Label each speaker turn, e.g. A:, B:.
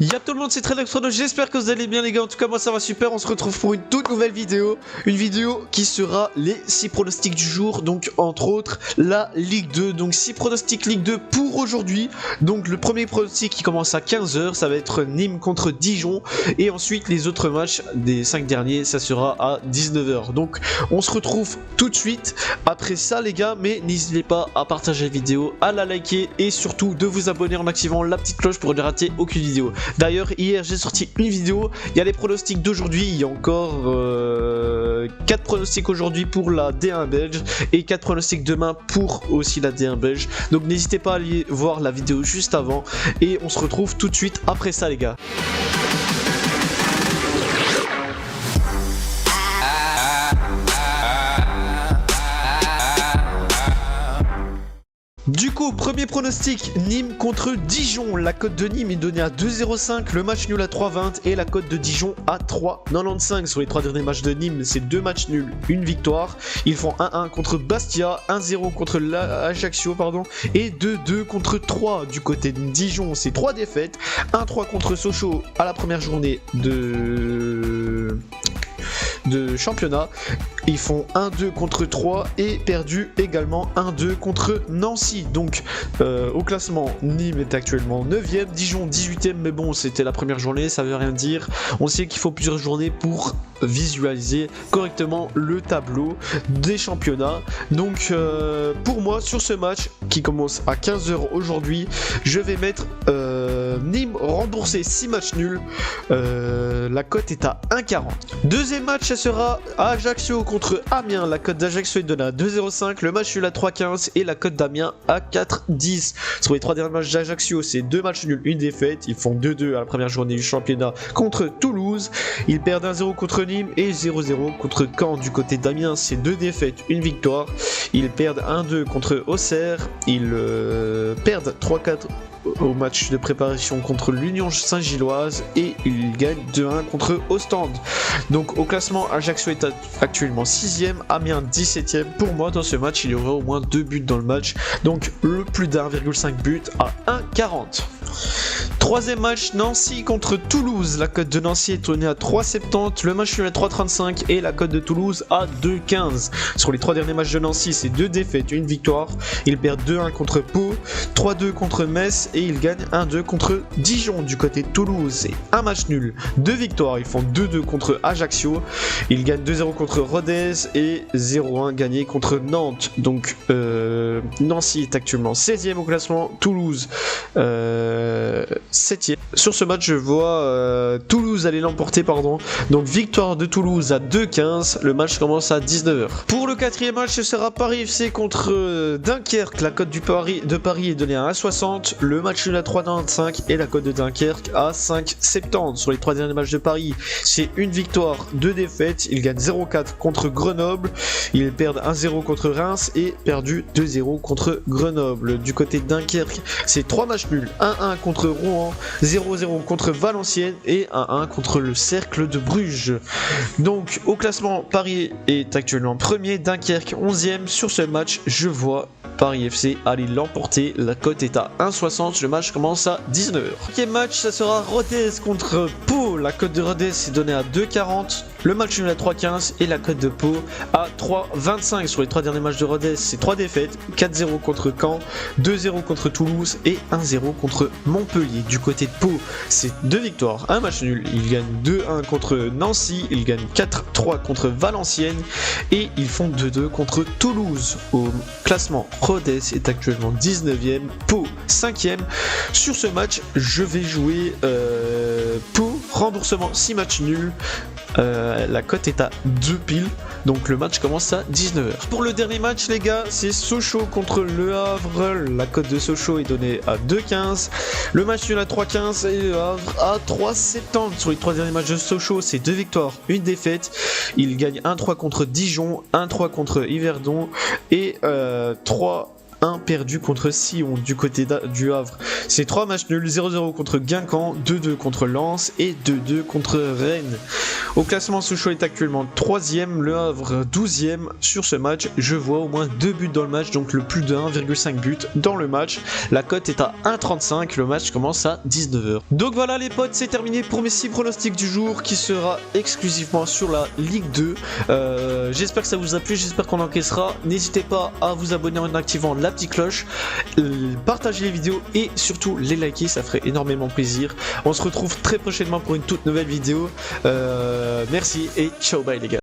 A: Y'a tout le monde, c'est Tredaxtrono, j'espère que vous allez bien les gars, en tout cas moi ça va super, on se retrouve pour une toute nouvelle vidéo. Une vidéo qui sera les 6 pronostics du jour, donc entre autres la Ligue 2, donc 6 pronostics Ligue 2 pour aujourd'hui. Donc le premier pronostic qui commence à 15 h, ça va être Nîmes contre Dijon, et ensuite les autres matchs des 5 derniers, ça sera à 19 h. Donc on se retrouve tout de suite après ça les gars, mais n'hésitez pas à partager la vidéo, à la liker et surtout de vous abonner en activant la petite cloche pour ne rater aucune vidéo. D'ailleurs hier j'ai sorti une vidéo, il y a les pronostics d'aujourd'hui, il y a encore 4 pronostics aujourd'hui pour la D1 belge et 4 pronostics demain pour aussi la D1 belge. Donc n'hésitez pas à aller voir la vidéo juste avant et on se retrouve tout de suite après ça les gars. Du coup, premier pronostic, Nîmes contre Dijon. La cote de Nîmes est donnée à 2,05, le match nul à 3,20 et la cote de Dijon à 3,95. Sur les 3 derniers matchs de Nîmes, c'est 2 matchs nuls, une victoire. Ils font 1-1 contre Bastia, 1-0 contre Ajaccio, et 2-2 contre 3 du côté de Dijon. C'est 3 défaites, 1-3 contre Sochaux à la première journée de championnat. Ils font 1-2 contre 3 et perdu également 1-2 contre Nancy. Donc au classement, Nîmes est actuellement 9ème, Dijon 18ème, mais bon c'était la première journée, ça veut rien dire. On sait qu'il faut plusieurs journées pour visualiser correctement le tableau des championnats. Donc pour moi sur ce match qui commence à 15 h aujourd'hui, je vais mettre Nîmes remboursé 6 matchs nuls. La cote est à 1,40. Deuxième match, ça sera Ajaccio contre Amiens. La cote d'Ajaccio est donnée à 2,05, le match nul à 3,15 et la cote d'Amiens à 4,10. Sur les 3 derniers matchs d'Ajaccio, c'est 2 matchs nuls, une défaite. Ils font 2-2 à la première journée du championnat contre Toulouse. Ils perdent 1-0 contre Nîmes et 0-0 contre Caen. Du côté d'Amiens, c'est 2 défaites, une victoire. Ils perdent 1-2 contre Auxerre. Ils perdent 3-4 au match de préparation contre l'Union Saint-Gilloise et il gagne 2-1 contre Ostende. Donc au classement, Ajaccio est actuellement 6ème, Amiens 17ème. Pour moi dans ce match il y aura au moins 2 buts dans le match, donc le plus d'1,5 but à 1,40. Troisième match, Nancy contre Toulouse. La cote de Nancy est donnée à 3,70, le match nul à 3,35 et la cote de Toulouse à 2,15. Sur les 3 derniers matchs de Nancy, c'est 2 défaites, une victoire. Ils perdent 2-1 contre Pau, 3-2 contre Metz et ils gagnent 1-2 contre Dijon. Du côté de Toulouse, c'est un match nul, 2 victoires. Ils font 2-2 contre Ajaccio. Ils gagnent 2-0 contre Rodez et 0-1 gagné contre Nantes. Donc Nancy est actuellement 16ème au classement, Toulouse 7ème. Sur ce match, je vois Toulouse aller l'emporter, donc victoire de Toulouse à 2,15. Le match commence à 19 h. Pour le quatrième match, ce sera Paris FC contre Dunkerque. La cote de Paris est donnée à 1,60, le match nul à 3,95 et la cote de Dunkerque à 5,70. Sur les 3 derniers matchs de Paris, c'est une victoire, 2 défaites. Ils gagnent 0-4 contre Grenoble. Ils perdent 1-0 contre Reims et perdu 2-0 contre Grenoble. Du côté de Dunkerque, c'est 3 matchs nuls, 1-1 contre Rouen, 0-0 contre Valenciennes et 1-1 contre le Cercle de Bruges. Donc au classement, Paris est actuellement premier, Dunkerque 11ème. Sur ce match, je vois Paris FC aller l'emporter. La cote est à 1,60, le match commence à 19 h. Quatrième match, ça sera Rodez contre Pau. La cote de Rodez est donnée à 2,40, le match nul à 3,15 et la cote de Pau à 3,25. Sur les 3 derniers matchs de Rodez, c'est 3 défaites, 4-0 contre Caen, 2-0 contre Toulouse et 1-0 contre Montpellier. Du côté de Pau, c'est 2 victoires, un match nul. Ils gagnent 2-1 contre Nancy, ils gagnent 4-3 contre Valenciennes et ils font 2-2 contre Toulouse. Au classement, Rodez est actuellement 19ème, Pau 5ème. Sur ce match, je vais jouer Pau, remboursement 6 matchs nuls. La cote est à 2 piles, donc le match commence à 19 h. Pour le dernier match les gars, c'est Sochaux contre Le Havre. La cote de Sochaux est donnée à 2,15, le match nul à 3,15 et Le Havre à 3,70. Sur les 3 derniers matchs de Sochaux, c'est 2 victoires, une défaite. Ils gagnent 1-3 contre Dijon, 1-3 contre Yverdon et 3 1 perdu contre Sion. Du côté du Havre, c'est 3 matchs nuls, 0-0 contre Guingamp, 2-2 contre Lens et 2-2 contre Rennes. Au classement, Sochaux est actuellement 3ème, Le Havre 12ème. Sur ce match, je vois au moins 2 buts dans le match, donc le plus de 1,5 buts dans le match. La cote est à 1,35, le match commence à 19h. Donc voilà les potes, c'est terminé pour mes 6 pronostics du jour qui sera exclusivement sur la Ligue 2. J'espère que ça vous a plu, j'espère qu'on encaissera. N'hésitez pas à vous abonner en activant la petite cloche, partager les vidéos et surtout les liker, ça ferait énormément plaisir. On se retrouve très prochainement pour une toute nouvelle vidéo. Merci et ciao, bye les gars.